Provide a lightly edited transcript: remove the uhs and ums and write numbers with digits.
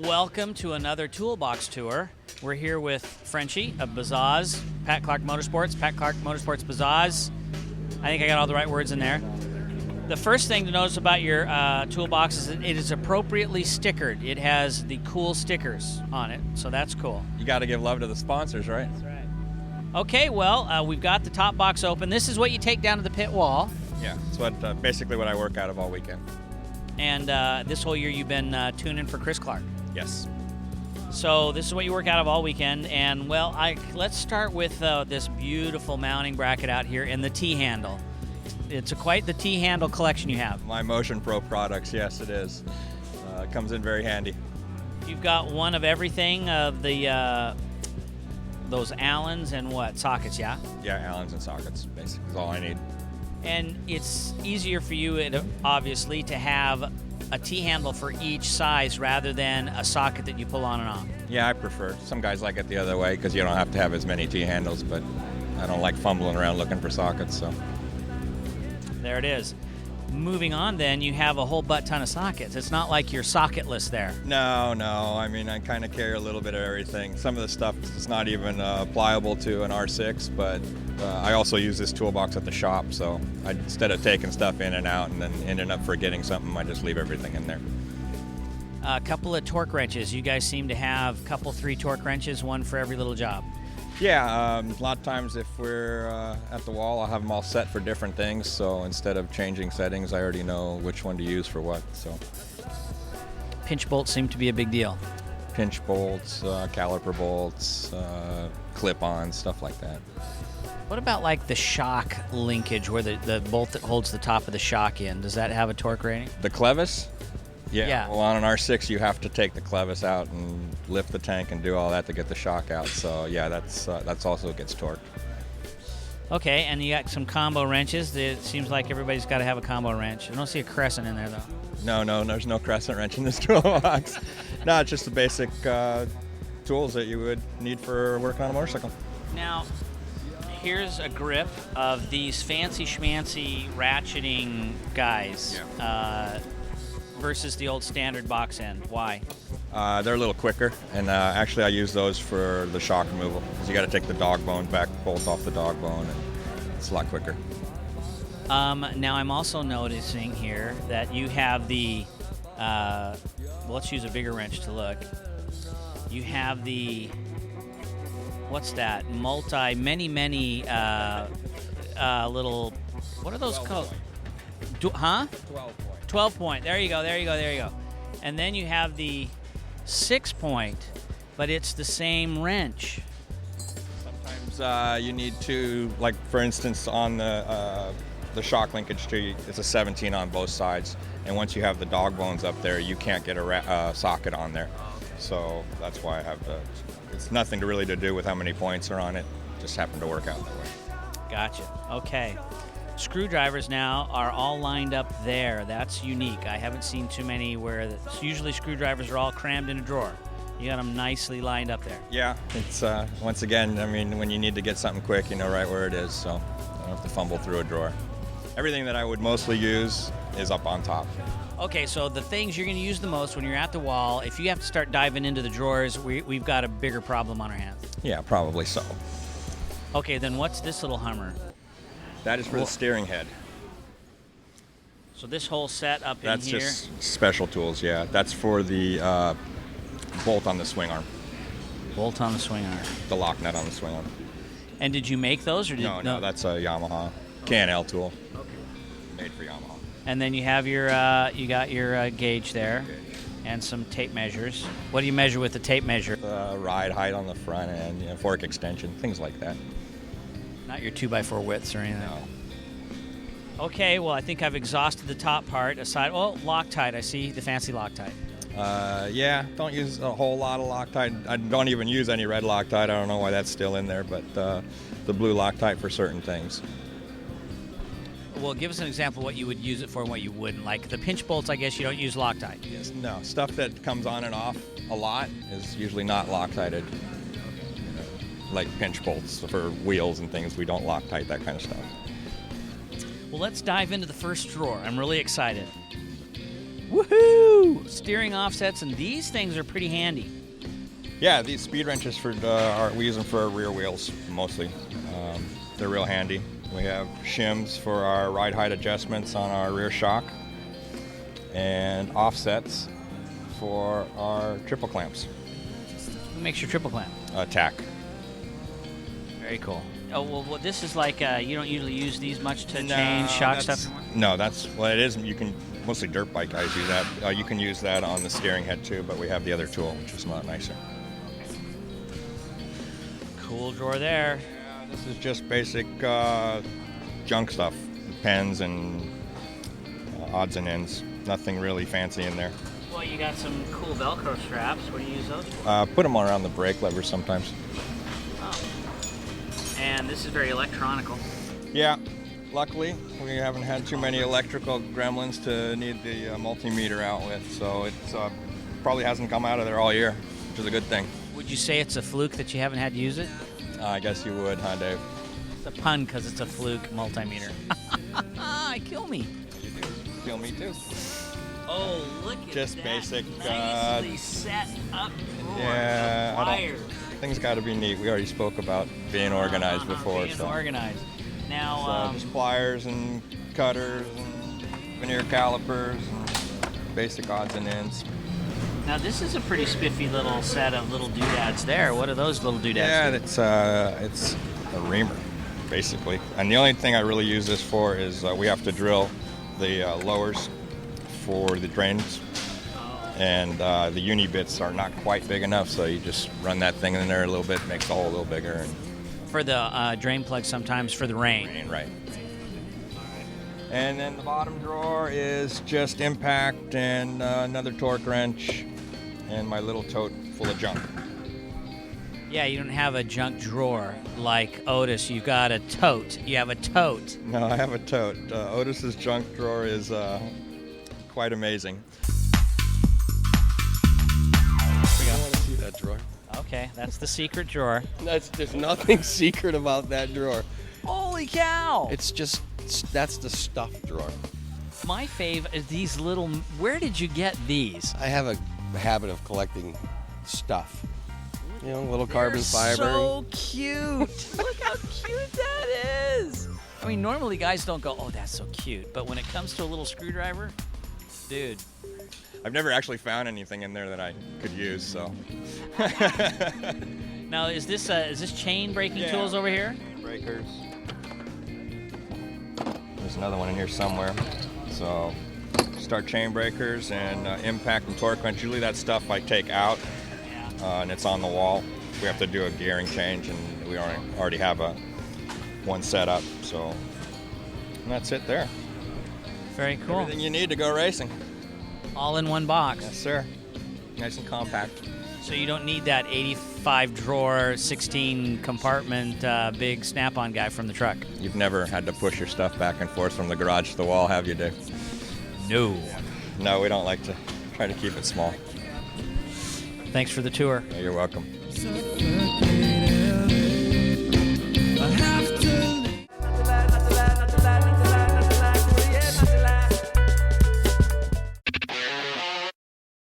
Welcome to another Toolbox Tour. We're here with Frenchie of Bazaz, Pat Clark Motorsports, Bazaz. I think I got all the right words in there. The first thing to notice about your toolbox is that it is appropriately stickered. It has the cool stickers on it, so that's cool. You got to give love to the sponsors, right? That's right. Okay, well, we've got the top box open. This is what you take down to the pit wall. Yeah, it's what basically what I work out of all weekend. And this whole year you've been tuning for Chris Clark. Yes. So this is what you work out of all weekend. And, well, let's start with this beautiful mounting bracket out here and the T-handle. It's quite the T-handle collection you have. My Motion Pro products, yes, it is. It comes in very handy. You've got one of everything of the those Allens and what? Sockets, yeah? Yeah, Allens and sockets, basically, is all I need. And it's easier for you, obviously, to have a T-handle for each size rather than a socket that you pull on and off. Yeah, I prefer. Some guys like it the other way because you don't have to have as many T-handles, but I don't like fumbling around looking for sockets, so. There it is. Moving on, then, you have a whole butt-ton of sockets. It's not like you're socketless there. No. I mean, I kind of carry a little bit of everything. Some of the stuff is not even pliable to an R6, but I also use this toolbox at the shop, so instead of taking stuff in and out and then ending up forgetting something, I just leave everything in there. A couple of torque wrenches. You guys seem to have three torque wrenches, one for every little job. Yeah, a lot of times if we're at the wall, I'll have them all set for different things, so instead of changing settings, I already know which one to use for what. So, pinch bolts seem to be a big deal. Pinch bolts, caliper bolts, clip-ons, stuff like that. What about like the shock linkage, where the bolt that holds the top of the shock in? Does that have a torque rating? The clevis? Yeah. Well, on an R6, you have to take the clevis out and lift the tank and do all that to get the shock out. So, yeah, that's also gets torqued. Okay, and you got some combo wrenches. It seems like everybody's got to have a combo wrench. I don't see a crescent in there, though. No, there's no crescent wrench in this toolbox. No, it's just the basic tools that you would need for working on a motorcycle. Now, here's a grip of these fancy schmancy ratcheting guys. Yeah. Versus the old standard box end. Why? They're a little quicker, and actually I use those for the shock removal, because you got to take the dog bone back, bolt off the dog bone, and it's a lot quicker. Now I'm also noticing here that you have the, let's use a bigger wrench to look. You have the, what's that? Many little, what are those called? 12 point. There you go. And then you have the 6 point, but it's the same wrench. Sometimes you need to, like for instance, on the shock linkage tree, it's a 17 on both sides, and once you have the dog bones up there, you can't get a socket on there. So that's why I have it's nothing really to do with how many points are on it. Just happened to work out that way. Gotcha. Okay. Screwdrivers now are all lined up there. That's unique. I haven't seen too many where usually screwdrivers are all crammed in a drawer. You got them nicely lined up there. Yeah, it's once again, I mean, when you need to get something quick, you know right where it is, so I don't have to fumble through a drawer. Everything that I would mostly use is up on top. Okay, so the things you're going to use the most when you're at the wall, if you have to start diving into the drawers, we've got a bigger problem on our hands. Yeah, probably so. Okay, then what's this little Hummer? That is for the steering head. So this whole set up in here? That's just special tools, yeah. That's for the bolt on the swing arm. Bolt on the swing arm. The lock nut on the swing arm. And did you make those? Or No, that's a Yamaha K&L tool. Okay. Made for Yamaha. And then you have your, you got your gauge there. And some tape measures. What do you measure with the tape measure? Ride height on the front end, fork extension, things like that. Not your 2x4 widths or anything. No. Okay, well, I think I've exhausted the top part. Aside, Loctite. I see the fancy Loctite. Yeah, don't use a whole lot of Loctite. I don't even use any red Loctite. I don't know why that's still in there, but the blue Loctite for certain things. Well, give us an example of what you would use it for and what you wouldn't. Like the pinch bolts, I guess you don't use Loctite. Yes, no. Stuff that comes on and off a lot is usually not Loctited. Like pinch bolts for wheels and things, we don't Loctite, that kind of stuff. Well, let's dive into the first drawer. I'm really excited. Woohoo! Steering offsets, and these things are pretty handy. Yeah, these speed wrenches we use them for our rear wheels mostly. They're real handy. We have shims for our ride height adjustments on our rear shock, and offsets for our triple clamps. What makes your triple clamp? Tack. Very cool. Oh, well this is like, you don't usually use these much to change shock stuff? No, it is. You can, mostly dirt bike guys use that. You can use that on the steering head too, but we have the other tool, which is a lot nicer. Cool drawer there. Yeah, this is just basic junk stuff, pens and odds and ends. Nothing really fancy in there. Well, you got some cool Velcro straps. What do you use those for? Put them around the brake levers sometimes. Oh. And this is very electronical. Yeah, luckily we haven't had too many electrical gremlins to need the multimeter out with, so it probably hasn't come out of there all year, which is a good thing. Would you say it's a fluke that you haven't had to use it? I guess you would, huh, Dave? It's a pun because it's a fluke multimeter. Kill me. You do. Kill me too. Oh, look at just that. basic. Nicely set up drawer. Yeah, things got to be neat. We already spoke about being organized before. Being organized. Now, just pliers and cutters and veneer calipers and basic odds and ends. Now this is a pretty spiffy little set of little doodads there. What are those little doodads? Yeah, it's a reamer, basically. And the only thing I really use this for is we have to drill the lowers for the drains. And the uni bits are not quite big enough, so you just run that thing in there a little bit, makes the hole a little bigger. And for the drain plug sometimes for the rain. Right. And then the bottom drawer is just impact and another torque wrench and my little tote full of junk. Yeah, you don't have a junk drawer like Otis. You've got a tote. You have a tote. No, I have a tote. Otis's junk drawer is quite amazing. I want to see that drawer. Okay, that's the secret drawer. There's nothing secret about that drawer. Holy cow! That's the stuff drawer. My fave is these little. Where did you get these? I have a habit of collecting stuff. You know, little carbon fiber. So cute. Look how cute that is. I mean, normally guys don't go, "Oh, that's so cute," but when it comes to a little screwdriver, dude. I've never actually found anything in there that I could use, so. Now, is this chain breaking tools over here? Chain breakers. There's another one in here somewhere. So, start chain breakers and impact and torque wrench. Usually that stuff I take out, and it's on the wall. We have to do a gearing change, and we already have one set up. So, and that's it there. Very cool. Everything you need to go racing. All in one box. Yes, sir. Nice and compact. So you don't need that 85 drawer, 16 compartment, big snap-on guy from the truck. You've never had to push your stuff back and forth from the garage to the wall, have you, Dave? No. No, we don't like to. Try to keep it small. Thanks for the tour. You're welcome.